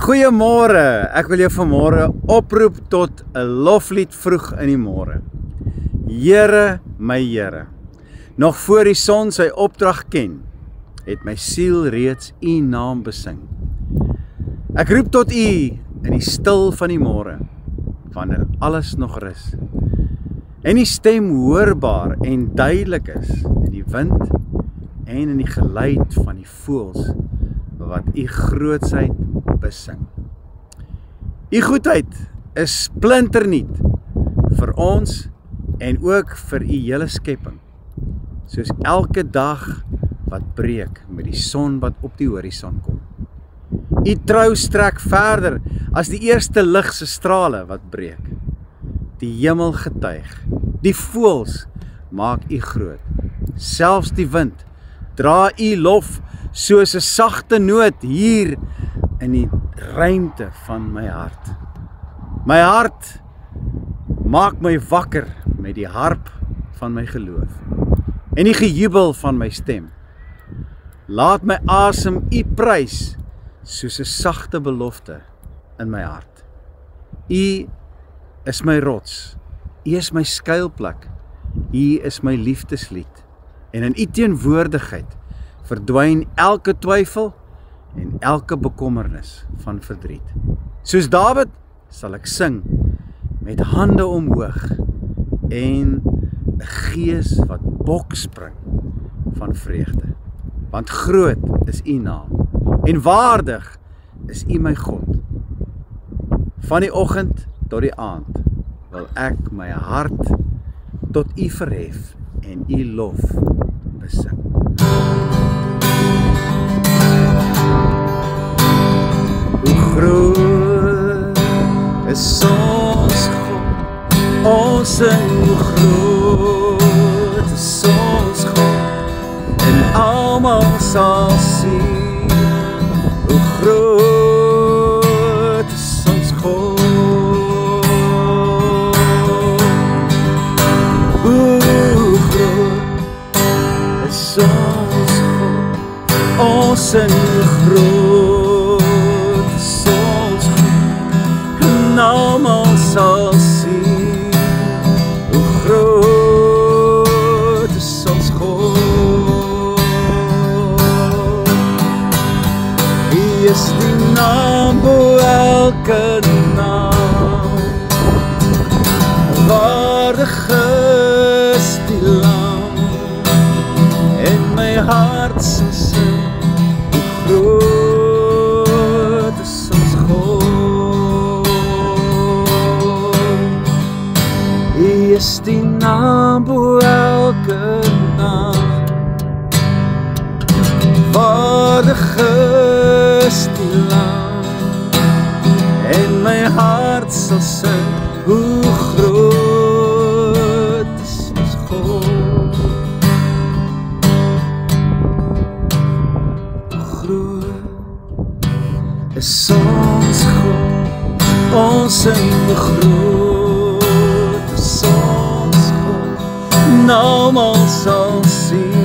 Goeiemôre, ek wil jou vanmôre oproep tot 'n loflied vroeg in die môre. Here, my Here, nog voor die son sy opdrag ken, het my siel reeds U naam besing. Ek roep tot U in die stil van die môre, wanneer alles nog rus, en die stem hoorbaar en duidelik is in die wind en in die geluid van die voëls wat U grootsheid besing. U goedheid is splinternuut vir ons en ook vir U hele skepping, soos elke dag wat breek met die son wat op die horison kom. U trou strek verder as die eerste lig se strale wat breek. Die hemel getuig, die voëls maak U groot, selfs die wind dra U lof soos 'n sagte noot hier in die ruimte van my hart. My hart maak my wakker met die harp van my geloof en die gejubel van my stem. Laat my asem U prys soos 'n sagte belofte in my hart. U is my rots, U is my skuilplek, U is my liefdeslied en in U teenwoordigheid verdwyn elke twyfel en elke bekommernis van verdriet. Soos Dawid sal ek sing met hande omhoog en 'n gees wat bokspring van vreugde. Want groot is U naam en waardig is U my God. Van die oggend tot die aand wil ek my hart tot U verhef en U lof besing. Groot is ons God, ons sing hoe groot is ons God, en almal sal sien, hoe groot is ons God. Hoe groot is ons God, ons sing hoe groot. Almal sal sien, hoe groot is ons God. U is die naam bo elke naam, waardig is die Lam, en my hart sal sing, hoe groot is ons God. Is die naam bo elke naam, waardig is die Lam, en my hart sal sing, hoe groot is ons God. Groot is ons God, ons sing hoe groot. Almal sal sien,